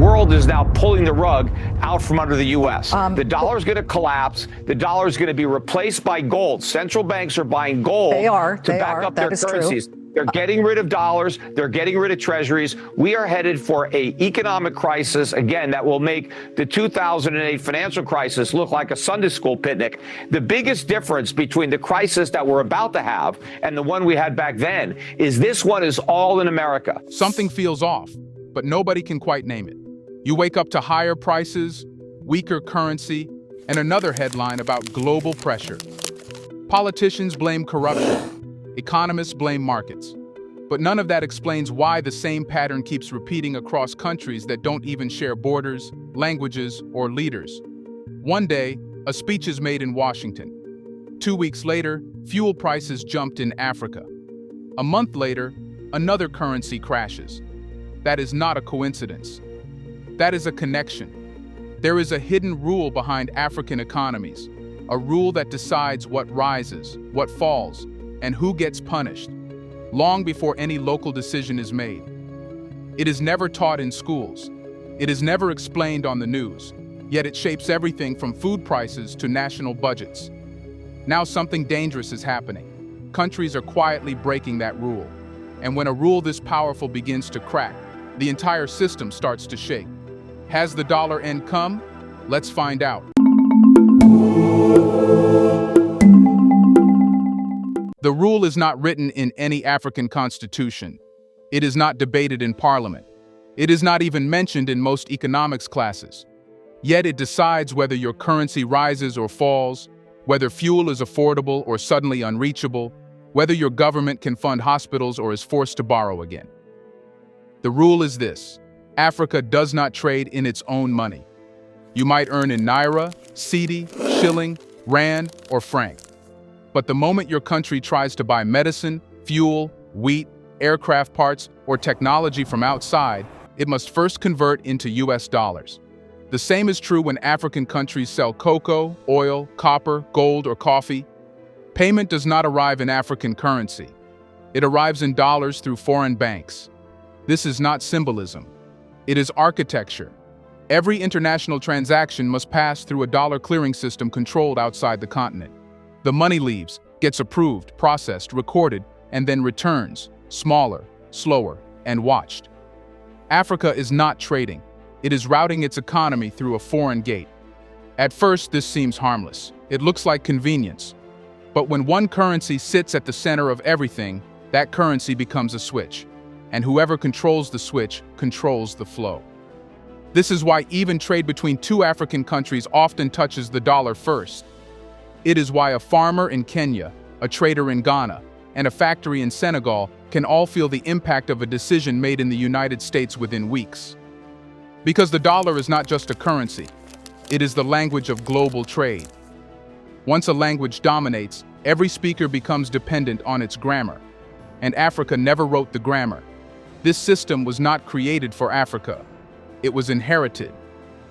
world is now pulling the rug out from under the U.S. The dollar is going to collapse. The dollar is going to be replaced by gold. Central banks are buying gold to back up their currencies. They're getting rid of dollars. They're getting rid of treasuries. We are headed for an economic crisis, again, that will make the 2008 financial crisis look like a Sunday school picnic. The biggest difference between the crisis that we're about to have and the one we had back then is this one is all in America. Something feels off, but nobody can quite name it. You wake up to higher prices, weaker currency, and another headline about global pressure. Politicians blame corruption. Economists blame markets. But none of that explains why the same pattern keeps repeating across countries that don't even share borders, languages, or leaders. One day, a speech is made in Washington. 2 weeks later, fuel prices jumped in Africa. A month later, another currency crashes. That is not a coincidence. That is a connection. There is a hidden rule behind African economies, a rule that decides what rises, what falls, and who gets punished, long before any local decision is made. It is never taught in schools. It is never explained on the news, yet it shapes everything from food prices to national budgets. Now something dangerous is happening. Countries are quietly breaking that rule. And when a rule this powerful begins to crack, the entire system starts to shake. Has the dollar end come? Let's find out. The rule is not written in any African constitution. It is not debated in parliament. It is not even mentioned in most economics classes. Yet it decides whether your currency rises or falls, whether fuel is affordable or suddenly unreachable, whether your government can fund hospitals or is forced to borrow again. The rule is this: Africa does not trade in its own money. You might earn in naira, cedi, shilling, rand, or franc. But the moment your country tries to buy medicine, fuel, wheat, aircraft parts, or technology from outside, it must first convert into US dollars. The same is true when African countries sell cocoa, oil, copper, gold, or coffee. Payment does not arrive in African currency. It arrives in dollars through foreign banks. This is not symbolism. It is architecture. Every international transaction must pass through a dollar clearing system controlled outside the continent. The money leaves, gets approved, processed, recorded, and then returns, smaller, slower, and watched. Africa is not trading. It is routing its economy through a foreign gate. At first, this seems harmless. It looks like convenience. But when one currency sits at the center of everything, that currency becomes a switch. And whoever controls the switch controls the flow. This is why even trade between two African countries often touches the dollar first. It is why a farmer in Kenya, a trader in Ghana, and a factory in Senegal can all feel the impact of a decision made in the United States within weeks. Because the dollar is not just a currency, it is the language of global trade. Once a language dominates, every speaker becomes dependent on its grammar. And Africa never wrote the grammar. This system was not created for Africa. It was inherited.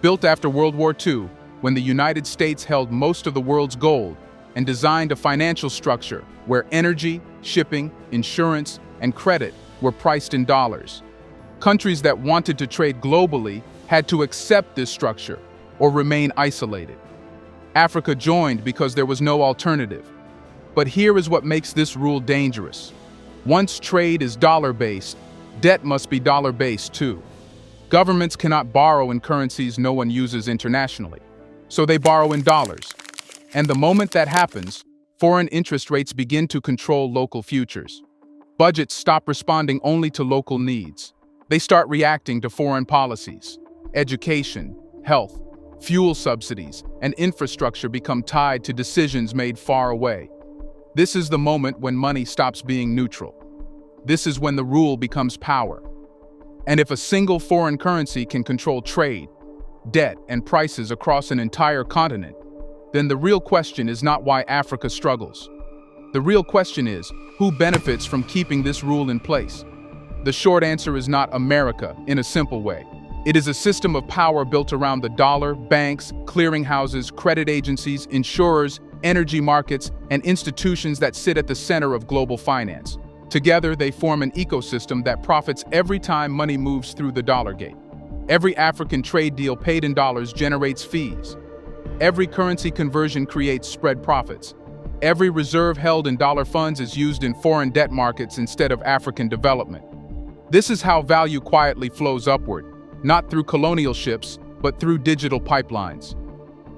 Built after World War II, when the United States held most of the world's gold and designed a financial structure where energy, shipping, insurance, and credit were priced in dollars. Countries that wanted to trade globally had to accept this structure or remain isolated. Africa joined because there was no alternative. But here is what makes this rule dangerous. Once trade is dollar-based, debt must be dollar-based too. Governments cannot borrow in currencies no one uses internationally. So they borrow in dollars. And the moment that happens, foreign interest rates begin to control local futures. Budgets stop responding only to local needs. They start reacting to foreign policies. Education, health, fuel subsidies, and infrastructure become tied to decisions made far away. This is the moment when money stops being neutral. This is when the rule becomes power. And if a single foreign currency can control trade, debt, and prices across an entire continent, then the real question is not why Africa struggles. The real question is, who benefits from keeping this rule in place? The short answer is not America, in a simple way. It is a system of power built around the dollar, banks, clearinghouses, credit agencies, insurers, energy markets, and institutions that sit at the center of global finance. Together, they form an ecosystem that profits every time money moves through the dollar gate. Every African trade deal paid in dollars generates fees. Every currency conversion creates spread profits. Every reserve held in dollar funds is used in foreign debt markets instead of African development. This is how value quietly flows upward, not through colonial ships, but through digital pipelines.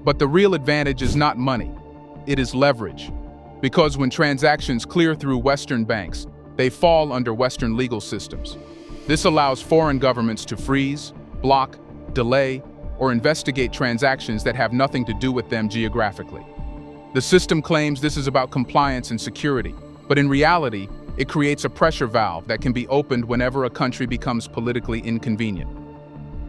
But the real advantage is not money, it is leverage. Because when transactions clear through Western banks, they fall under Western legal systems. This allows foreign governments to freeze, block, delay, or investigate transactions that have nothing to do with them geographically. The system claims this is about compliance and security, but in reality, it creates a pressure valve that can be opened whenever a country becomes politically inconvenient.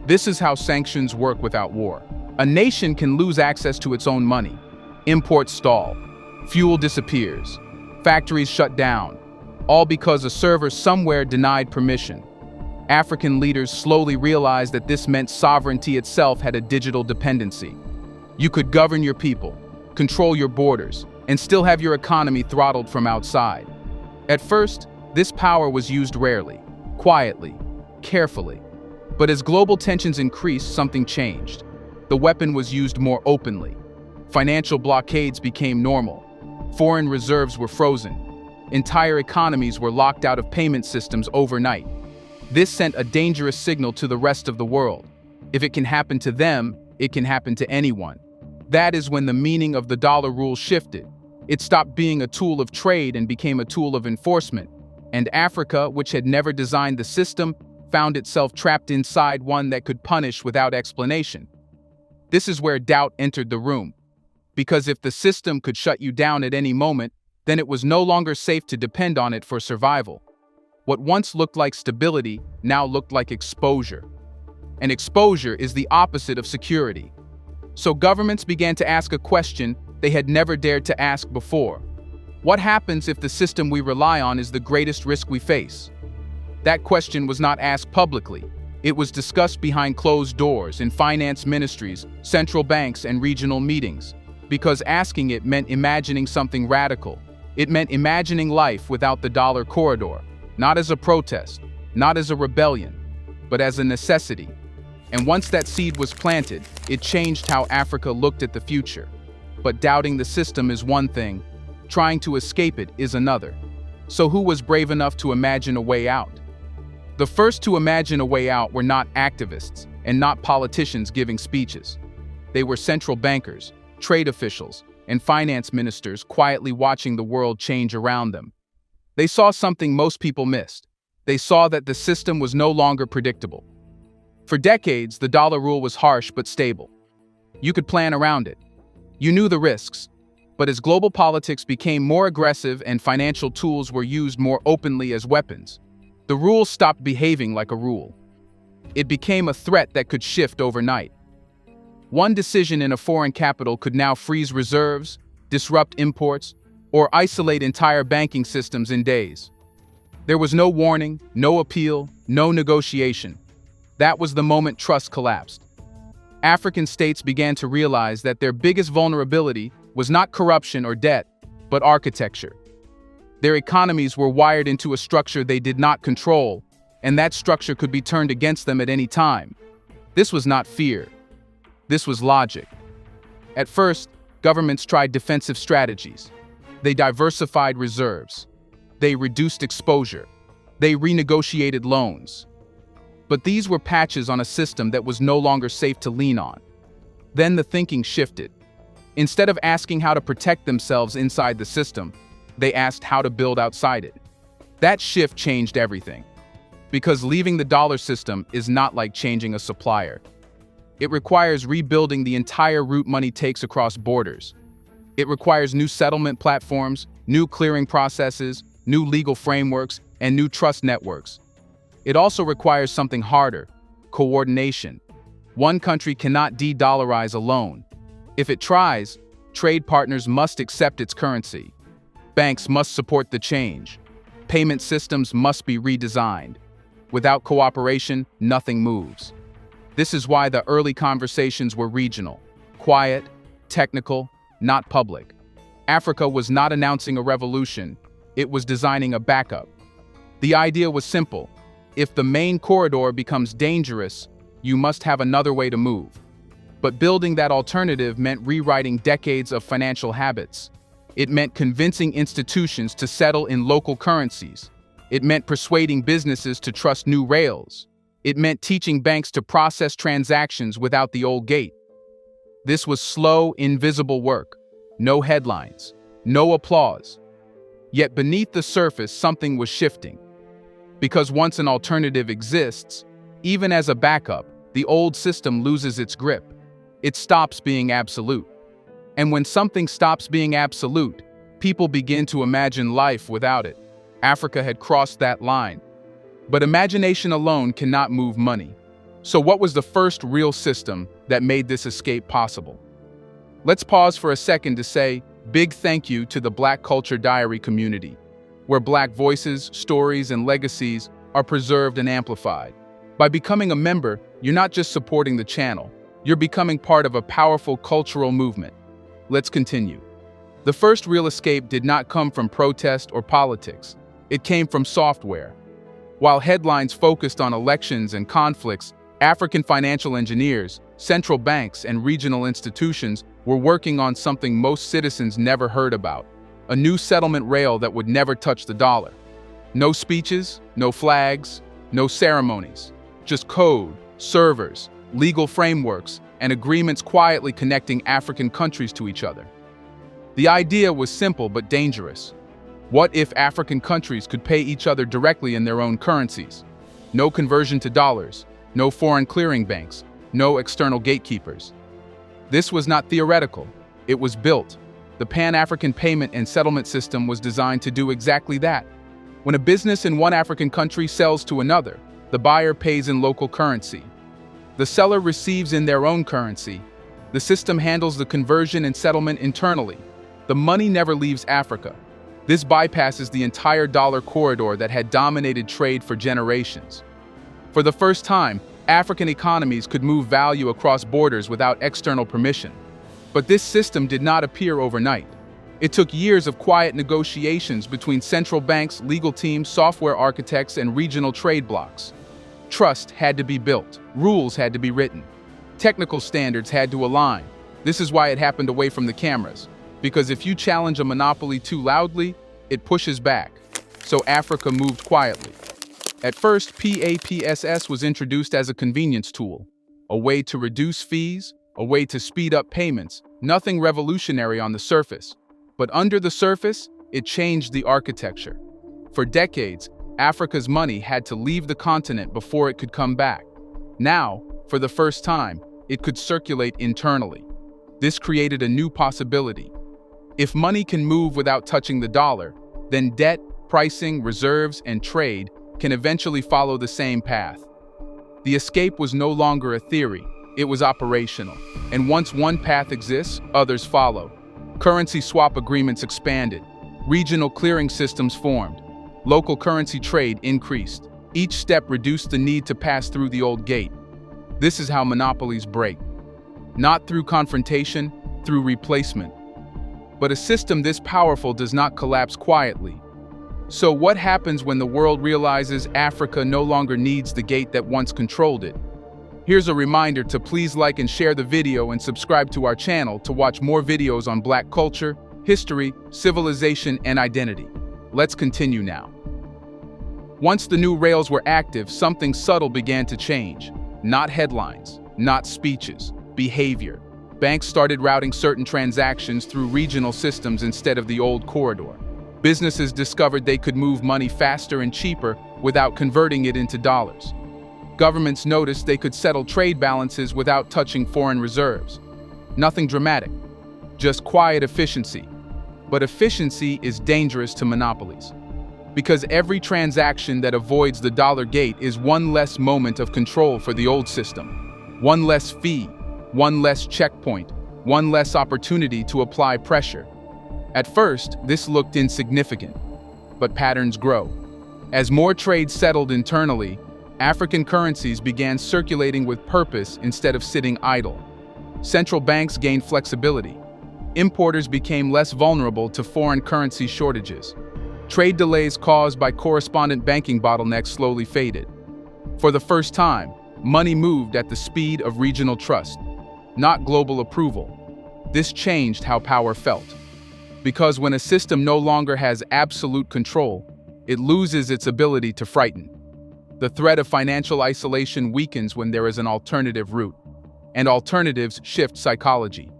This is how sanctions work without war. A nation can lose access to its own money. Imports stall. Fuel disappears. Factories shut down. All because a server somewhere denied permission. African leaders slowly realized that this meant sovereignty itself had a digital dependency. You could govern your people, control your borders, and still have your economy throttled from outside. At first, this power was used rarely, quietly, carefully. But as global tensions increased, something changed. The weapon was used more openly. Financial blockades became normal. Foreign reserves were frozen. Entire economies were locked out of payment systems overnight. This sent a dangerous signal to the rest of the world. If it can happen to them, it can happen to anyone. That is when the meaning of the dollar rule shifted. It stopped being a tool of trade and became a tool of enforcement. And Africa, which had never designed the system, found itself trapped inside one that could punish without explanation. This is where doubt entered the room. Because if the system could shut you down at any moment, then it was no longer safe to depend on it for survival. What once looked like stability now looked like exposure. And exposure is the opposite of security. So governments began to ask a question they had never dared to ask before. What happens if the system we rely on is the greatest risk we face? That question was not asked publicly. It was discussed behind closed doors in finance ministries, central banks, and regional meetings. Because asking it meant imagining something radical. It meant imagining life without the dollar corridor, not as a protest, not as a rebellion, but as a necessity. And once that seed was planted, it changed how Africa looked at the future. But doubting the system is one thing, trying to escape it is another. So who was brave enough to imagine a way out? The first to imagine a way out were not activists and not politicians giving speeches. They were central bankers, trade officials, and finance ministers quietly watching the world change around them. They saw something most people missed. They saw that the system was no longer predictable. For decades, the dollar rule was harsh but stable. You could plan around it. You knew the risks. But as global politics became more aggressive and financial tools were used more openly as weapons, the rule stopped behaving like a rule. It became a threat that could shift overnight. One decision in a foreign capital could now freeze reserves, disrupt imports, or isolate entire banking systems in days. There was no warning, no appeal, no negotiation. That was the moment trust collapsed. African states began to realize that their biggest vulnerability was not corruption or debt, but architecture. Their economies were wired into a structure they did not control, and that structure could be turned against them at any time. This was not fear. This was logic. At first, governments tried defensive strategies. They diversified reserves. They reduced exposure. They renegotiated loans. But these were patches on a system that was no longer safe to lean on. Then the thinking shifted. Instead of asking how to protect themselves inside the system, they asked how to build outside it. That shift changed everything. Because leaving the dollar system is not like changing a supplier. It requires rebuilding the entire route money takes across borders. It requires new settlement platforms, new clearing processes, new legal frameworks, and new trust networks. It also requires something harder: coordination. One country cannot de-dollarize alone. If it tries, trade partners must accept its currency. Banks must support the change. Payment systems must be redesigned. Without cooperation, nothing moves. This is why the early conversations were regional, quiet, technical, not public. Africa was not announcing a revolution, it was designing a backup. The idea was simple: if the main corridor becomes dangerous, you must have another way to move. But building that alternative meant rewriting decades of financial habits. It meant convincing institutions to settle in local currencies. It meant persuading businesses to trust new rails. It meant teaching banks to process transactions without the old gate. This was slow, invisible work. No headlines, no applause. Yet beneath the surface, something was shifting. Because once an alternative exists, even as a backup, the old system loses its grip. It stops being absolute. And when something stops being absolute, people begin to imagine life without it. Africa had crossed that line. But imagination alone cannot move money. So what was the first real system that made this escape possible? Let's pause for a second to say big thank you to the Black Culture Diary community, where Black voices, stories, and legacies are preserved and amplified. By becoming a member, you're not just supporting the channel, you're becoming part of a powerful cultural movement. Let's continue. The first real escape did not come from protest or politics. It came from software. While headlines focused on elections and conflicts, African financial engineers, central banks, and regional institutions were working on something most citizens never heard about: a new settlement rail that would never touch the dollar. No speeches, no flags, no ceremonies, just code, servers, legal frameworks, and agreements quietly connecting African countries to each other. The idea was simple but dangerous. What if African countries could pay each other directly in their own currencies? No conversion to dollars, no foreign clearing banks, no external gatekeepers. This was not theoretical, it was built. The Pan-African payment and settlement system was designed to do exactly that. When a business in one African country sells to another, the buyer pays in local currency. The seller receives in their own currency. The system handles the conversion and settlement internally. The money never leaves Africa. This bypasses the entire dollar corridor that had dominated trade for generations. For the first time, African economies could move value across borders without external permission. But this system did not appear overnight. It took years of quiet negotiations between central banks, legal teams, software architects, and regional trade blocs. Trust had to be built, rules had to be written, technical standards had to align. This is why it happened away from the cameras. Because if you challenge a monopoly too loudly, it pushes back. So Africa moved quietly. At first, PAPSS was introduced as a convenience tool, a way to reduce fees, a way to speed up payments, nothing revolutionary on the surface. But under the surface, it changed the architecture. For decades, Africa's money had to leave the continent before it could come back. Now, for the first time, it could circulate internally. This created a new possibility. If money can move without touching the dollar, then debt, pricing, reserves, and trade can eventually follow the same path. The escape was no longer a theory, it was operational. And once one path exists, others follow. Currency swap agreements expanded. Regional clearing systems formed. Local currency trade increased. Each step reduced the need to pass through the old gate. This is how monopolies break. Not through confrontation, through replacement. But a system this powerful does not collapse quietly. So what happens when the world realizes Africa no longer needs the gate that once controlled it? Here's a reminder to please like and share the video and subscribe to our channel to watch more videos on Black culture, history, civilization, and identity. Let's continue now. Once the new rails were active, something subtle began to change. Not headlines, not speeches, behavior. Banks started routing certain transactions through regional systems instead of the old corridor. Businesses discovered they could move money faster and cheaper without converting it into dollars. Governments noticed they could settle trade balances without touching foreign reserves. Nothing dramatic, just quiet efficiency. But efficiency is dangerous to monopolies. Because every transaction that avoids the dollar gate is one less moment of control for the old system. One less fee. One less checkpoint, one less opportunity to apply pressure. At first, this looked insignificant, but patterns grow. As more trade settled internally, African currencies began circulating with purpose instead of sitting idle. Central banks gained flexibility. Importers became less vulnerable to foreign currency shortages. Trade delays caused by correspondent banking bottlenecks slowly faded. For the first time, Money moved at the speed of regional trust, not global approval. This changed how power felt. Because when a system no longer has absolute control, it loses its ability to frighten. The threat of financial isolation weakens when there is an alternative route, and alternatives shift psychology.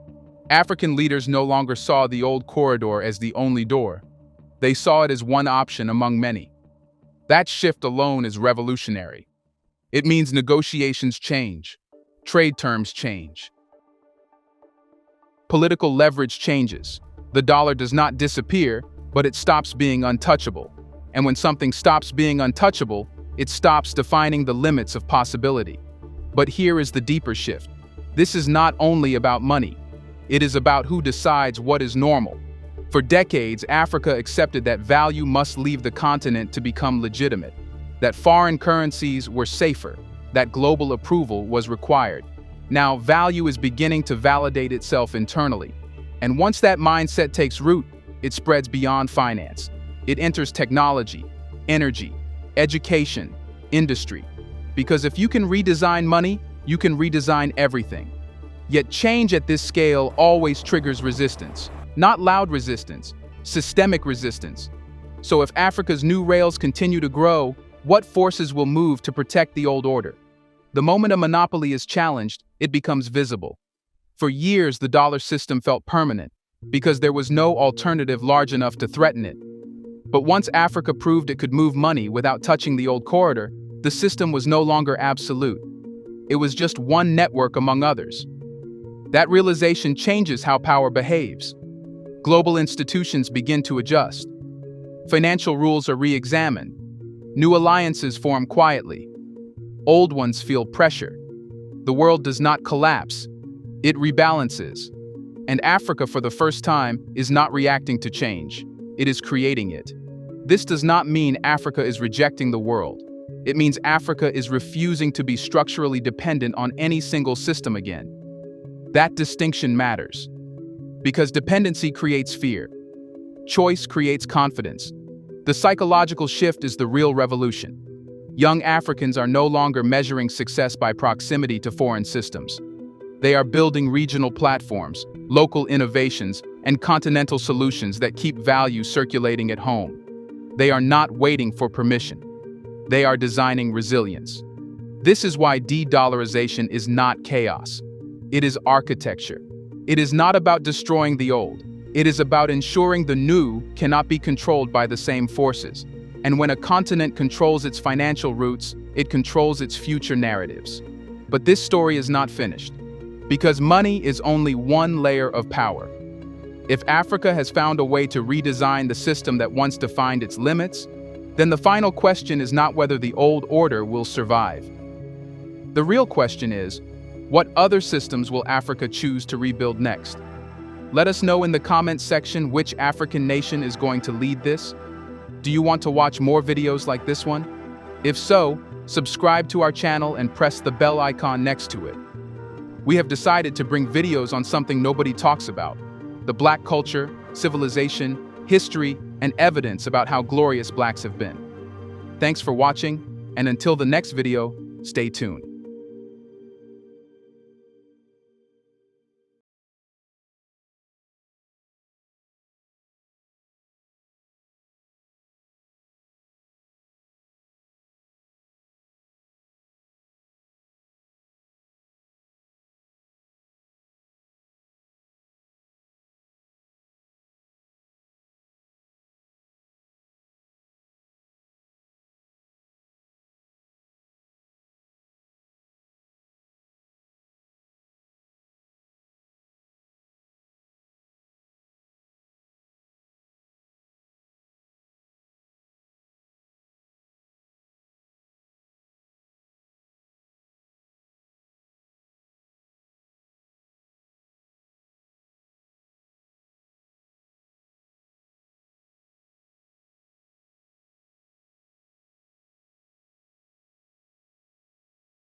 African leaders no longer saw the old corridor as the only door. They saw it as one option among many. That shift alone is revolutionary. It means negotiations change, trade terms change, political leverage changes. The dollar does not disappear, but it stops being untouchable. And when something stops being untouchable, it stops defining the limits of possibility. But here is the deeper shift. This is not only about money. It is about who decides what is normal. For decades, Africa accepted that value must leave the continent to become legitimate, that foreign currencies were safer, that global approval was required. Now, value is beginning to validate itself internally. And once that mindset takes root, it spreads beyond finance. It enters technology, energy, education, industry. Because if you can redesign money, you can redesign everything. Yet change at this scale always triggers resistance. Not loud resistance, systemic resistance. So if Africa's new rails continue to grow, what forces will move to protect the old order? The moment a monopoly is challenged, it becomes visible. For years, the dollar system felt permanent, because there was no alternative large enough to threaten it. But once Africa proved it could move money without touching the old corridor, the system was no longer absolute. It was just one network among others. That realization changes how power behaves. Global institutions begin to adjust. Financial rules are re-examined. New alliances form quietly. Old ones feel pressure. The world does not collapse. It rebalances. And Africa, for the first time, is not reacting to change. It is creating it. This does not mean Africa is rejecting the world. It means Africa is refusing to be structurally dependent on any single system again. That distinction matters. Because dependency creates fear. Choice creates confidence. The psychological shift is the real revolution. Young Africans are no longer measuring success by proximity to foreign systems. They are building regional platforms, local innovations, and continental solutions that keep value circulating at home. They are not waiting for permission. They are designing resilience. This is why de-dollarization is not chaos. It is architecture. It is not about destroying the old. It is about ensuring the new cannot be controlled by the same forces. And when a continent controls its financial roots, it controls its future narratives. But this story is not finished. Because money is only one layer of power. If Africa has found a way to redesign the system that once defined its limits, then the final question is not whether the old order will survive. The real question is, what other systems will Africa choose to rebuild next? Let us know in the comments section which African nation is going to lead this. Do you want to watch more videos like this one? If so, subscribe to our channel and press the bell icon next to it. We have decided to bring videos on something nobody talks about: the Black culture, civilization, history, and evidence about how glorious Blacks have been. Thanks for watching, and until the next video, stay tuned.